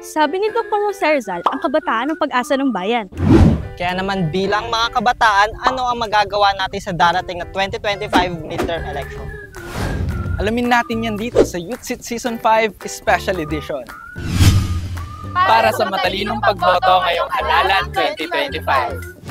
Sabi ni Dr. Jose Rizal, ang kabataan ang pag-asa ng bayan. Kaya naman bilang mga kabataan, ano ang magagawa natin sa darating na 2025 midterm election? Alamin natin yan dito sa Youth Seat Season 5 Special Edition. Para sa matalinong pagboto ngayong halalan 2025.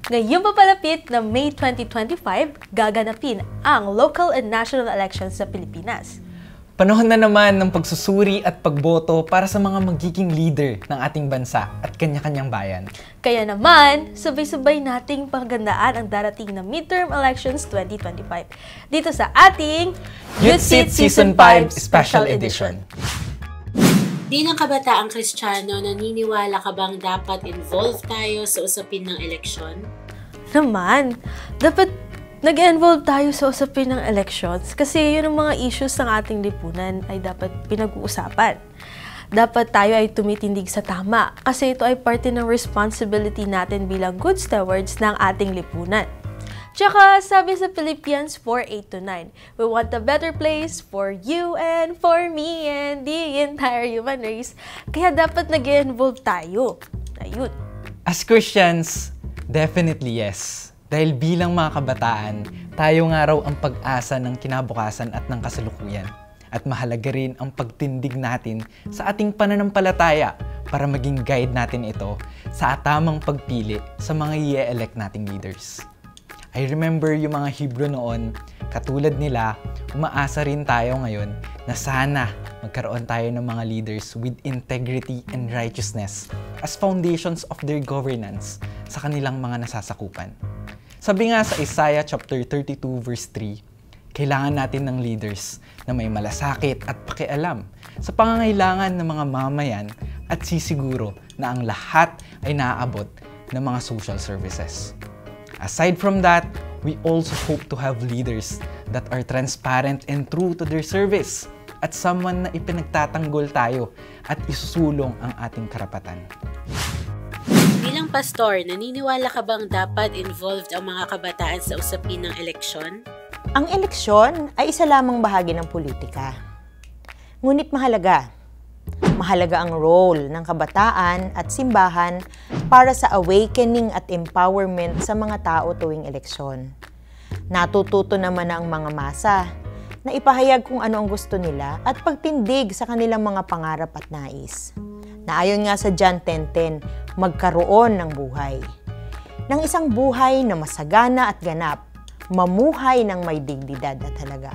Ngayong papalapit na May 2025, gaganapin ang local and national elections sa Pilipinas. Panahon na naman ng pagsusuri at pagboto para sa mga magiging leader ng ating bansa at kanya-kanyang bayan. Kaya naman, sabay-sabay nating paghandaan ang darating na midterm elections 2025 dito sa ating Youth Seat Season 5 Special Edition. Bilang kabataang Kristiyano, naniniwala ka bang dapat involved tayo sa usapin ng eleksyon? Naman, dapat nag-involve tayo sa usapin ng elections kasi yun ang mga issues ng ating lipunan ay dapat pinag-uusapan. Dapat tayo ay tumitindig sa tama kasi ito ay parte ng responsibility natin bilang good stewards ng ating lipunan. Tsaka sabi sa Philippians 4:8-9, we want a better place for you and for me and the entire human race. Kaya dapat nag-involve tayo. Ayun. As Christians, definitely yes. Dahil bilang mga kabataan, tayo nga raw ang pag-asa ng kinabukasan at ng kasalukuyan. At mahalaga rin ang pagtindig natin sa ating pananampalataya para maging guide natin ito sa tamang pagpili sa mga i-elect nating leaders. I remember yung mga Hebrew noon, katulad nila, umaasa rin tayo ngayon na sana magkaroon tayo ng mga leaders with integrity and righteousness as foundations of their governance sa kanilang mga nasasakupan. Sabi nga sa Isaiah chapter 32 verse 3, kailangan natin ng leaders na may malasakit at pakialam sa pangangailangan ng mga mamayan at sisiguro na ang lahat ay naaabot ng mga social services. Aside from that, we also hope to have leaders that are transparent and true to their service at someone na ipinagtatanggol tayo at isusulong ang ating karapatan. Bilang pastor, naniniwala ka bang dapat involved ang mga kabataan sa usapin ng eleksyon? Ang eleksyon ay isa lamang bahagi ng politika. Ngunit mahalaga ang role ng kabataan at simbahan para sa awakening at empowerment sa mga tao tuwing eleksyon. Natututo naman ang mga masa na ipahayag kung ano ang gusto nila at pagtindig sa kanilang mga pangarap at nais. Na ayon nga sa John 10:10, magkaroon ng buhay. Ng isang buhay na masagana at ganap, mamuhay ng may dignidad at halaga.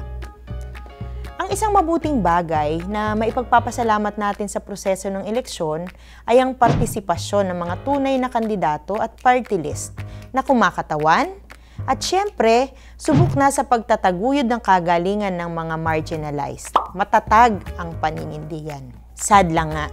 Ang isang mabuting bagay na maipagpapasalamat natin sa proseso ng eleksyon ay ang partisipasyon ng mga tunay na kandidato at party list na kumakatawan at syempre, subok na sa pagtataguyod ng kagalingan ng mga marginalized. Matatag ang paninindigan. Sad lang nga.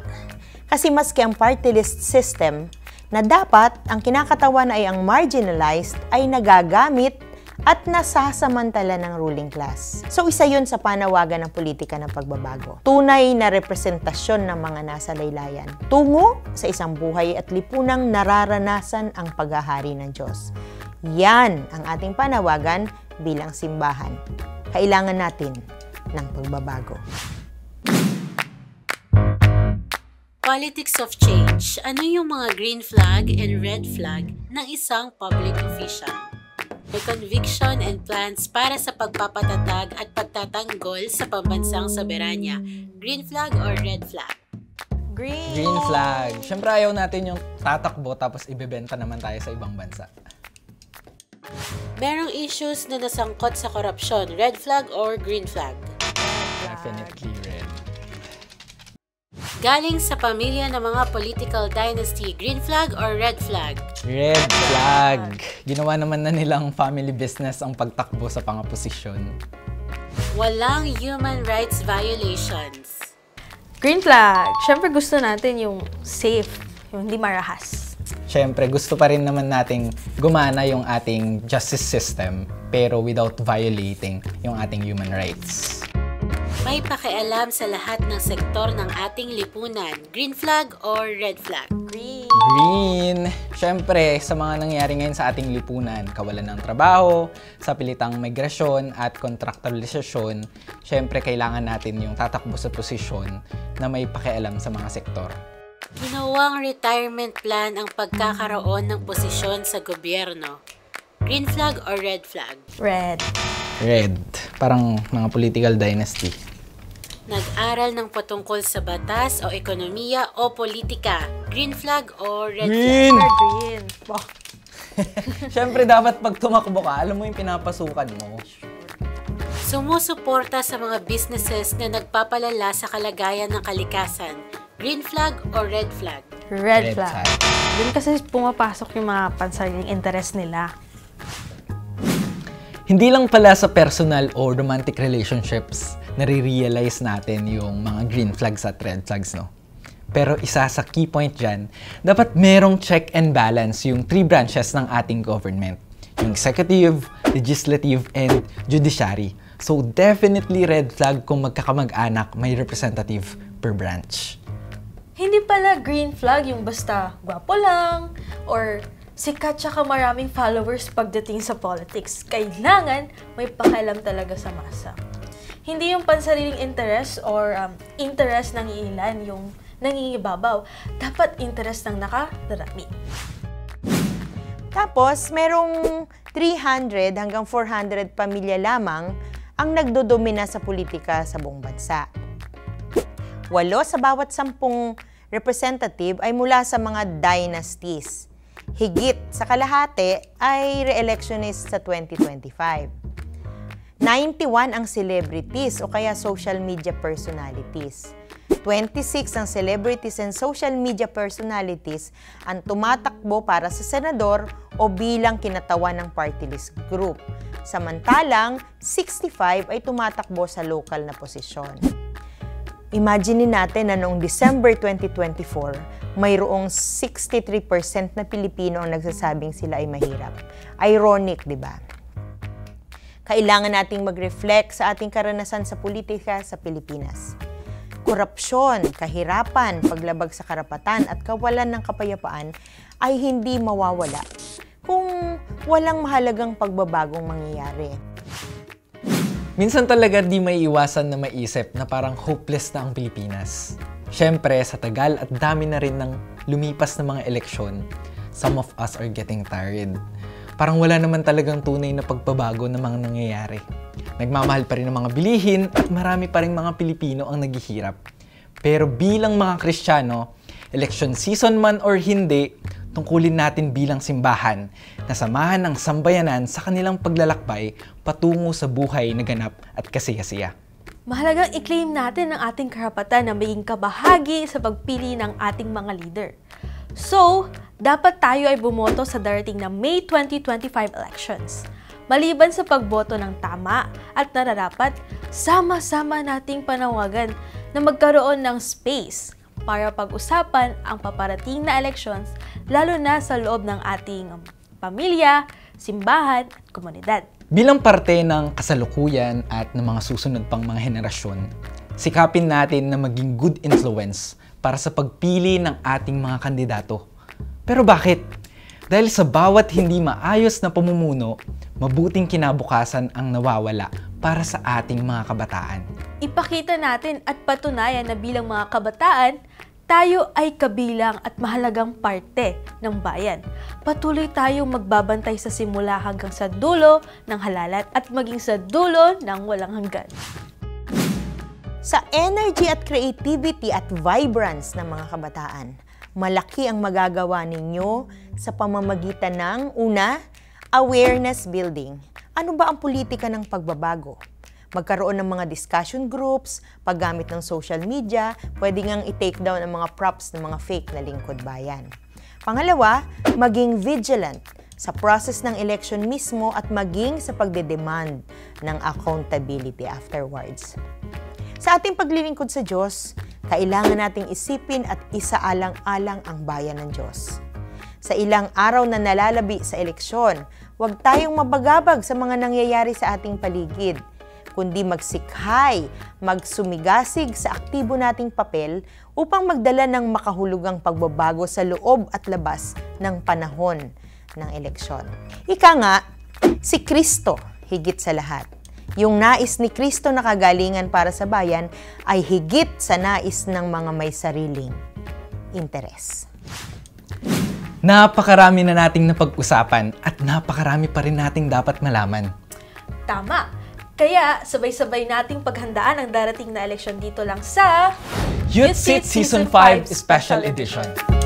Kasi maski ang party list system na dapat ang kinakatawan ay ang marginalized ay nagagamit at nasasamantala ng ruling class. So isa yun sa panawagan ng politika ng pagbabago. Tunay na representasyon ng mga nasa laylayan. Tungo sa isang buhay at lipunang nararanasan ang paghahari ng Diyos. Yan ang ating panawagan bilang simbahan. Kailangan natin ng pagbabago. Politics of change. Ano yung mga green flag and red flag ng isang public official? May conviction and plans para sa pagpapatatag at pagtatanggol sa pambansang soberanya. Green flag or red flag? Green flag. Siyempre ayaw natin yung tatakbo tapos ibebenta naman tayo sa ibang bansa. Merong issues na nasangkot sa korupsyon. Red flag or green flag? Definitely red. Galing sa pamilya ng mga political dynasty. Green flag or red flag? Red flag. Ginawa naman na nilang family business ang pagtakbo sa pangaposisyon. Walang human rights violations. Green flag. Siyempre gusto natin yung safe, yung hindi marahas. Siyempre, gusto pa rin naman nating gumana yung ating justice system pero without violating yung ating human rights. May pakialam sa lahat ng sektor ng ating lipunan, green flag or red flag? Green! Siyempre, sa mga nangyayari ngayon sa ating lipunan, kawalan ng trabaho, sa pilitang migrasyon at kontraktualisasyon, siyempre kailangan natin yung tatakbo sa posisyon na may pakialam sa mga sektor. Ginawang retirement plan ang pagkakaroon ng posisyon sa gobyerno. Green flag or red flag? Red. Red. Parang mga political dynasty. Nag-aral ng patungkol sa batas o ekonomiya o politika. Green flag or red Green! flag? Green. Siyempre, dapat pag tumakbo ka, alam mo yung pinapasukan mo. Sumusuporta sa mga businesses na nagpapalala sa kalagayan ng kalikasan. Green flag or red flag? Red flag. Doon kasi pumapasok yung mga pansariling interest nila. Hindi lang pala sa personal o romantic relationships nare-realize natin yung mga green flags at red flags, no? Pero isa sa key point dyan, dapat merong check and balance yung 3 branches ng ating government. Yung executive, legislative, and judiciary. So definitely red flag kung magkakamag-anak may representative per branch. Hindi pala green flag yung basta gwapo lang or sikat tsaka maraming followers pagdating sa politics. Kailangan may pakialam talaga sa masa. Hindi yung pansariling interest or interest ng ilan yung nangingibabaw. Dapat interest ng nakadarami. Tapos, merong 300 hanggang 400 pamilya lamang ang nagdodomina sa politika sa buong bansa. 8 sa bawat 10 representative ay mula sa mga dynasties. Higit sa kalahati ay re-electionist sa 2025. 91 ang celebrities o kaya social media personalities. 26 ang celebrities and social media personalities ang tumatakbo para sa senador o bilang kinatawan ng party list group. Samantalang, 65 ay tumatakbo sa local na posisyon. Imagine natin na noong December 2024, mayroong 63% na Pilipino ang nagsasabing sila ay mahirap. Ironic, di ba? Kailangan nating mag-reflect sa ating karanasan sa politika sa Pilipinas. Korupsyon, kahirapan, paglabag sa karapatan at kawalan ng kapayapaan ay hindi mawawala kung walang mahalagang pagbabagong mangyayari. Minsan talaga di may iwasan na maisip na parang hopeless na ang Pilipinas. Siyempre, sa tagal at dami na rin ng lumipas na mga eleksyon, some of us are getting tired. Parang wala naman talagang tunay na pagbabago na mga nangyayari. Nagmamahal pa rin ang mga bilihin at marami pa rin mga Pilipino ang naghihirap. Pero bilang mga Kristiyano, election season man or hindi, tungkulin natin bilang simbahan na samahan ng sambayanan sa kanilang paglalakbay patungo sa buhay na ganap at kasiyasiya. Mahalagang i-claim natin ang ating karapatan na maging kabahagi sa pagpili ng ating mga leader. So, dapat tayo ay bumoto sa darating na May 2025 elections. Maliban sa pagboto ng tama at nararapat, sama-sama nating panawagan na magkaroon ng space para pag-usapan ang paparating na elections, lalo na sa loob ng ating pamilya, simbahan at komunidad. Bilang parte ng kasalukuyan at ng mga susunod pang mga henerasyon, sikapin natin na maging good influence para sa pagpili ng ating mga kandidato. Pero bakit? Dahil sa bawat hindi maayos na pamumuno, mabuting kinabukasan ang nawawala para sa ating mga kabataan. Ipakita natin at patunayan na bilang mga kabataan, tayo ay kabilang at mahalagang parte ng bayan. Patuloy tayong magbabantay sa simula hanggang sa dulo ng halalat at maging sa dulo ng walang hanggan. Sa energy at creativity at vibrance ng mga kabataan, malaki ang magagawa ninyo sa pamamagitan ng una, awareness building. Ano ba ang politika ng pagbabago? Magkaroon ng mga discussion groups, paggamit ng social media, pwede ngang i-take down ang mga props ng mga fake na lingkod bayan. Pangalawa, maging vigilant sa process ng election mismo at maging sa pagdedemand ng accountability afterwards. Sa ating paglilingkod sa Diyos, kailangan nating isipin at isaalang-alang ang bayan ng Diyos. Sa ilang araw na nalalabi sa eleksyon, huwag tayong mabagabag sa mga nangyayari sa ating paligid, kundi magsikhay, magsumigasig sa aktibo nating papel upang magdala ng makahulugang pagbabago sa loob at labas ng panahon ng eleksyon. Ika nga, si Kristo higit sa lahat. Yung nais ni Kristo na kagalingan para sa bayan ay higit sa nais ng mga may sariling interes. Napakarami na nating napag-usapan at napakarami pa rin nating dapat malaman. Tama! Kaya sabay-sabay nating paghandaan ang darating na eleksyon dito lang sa Youth Seat Season 5 Special Edition.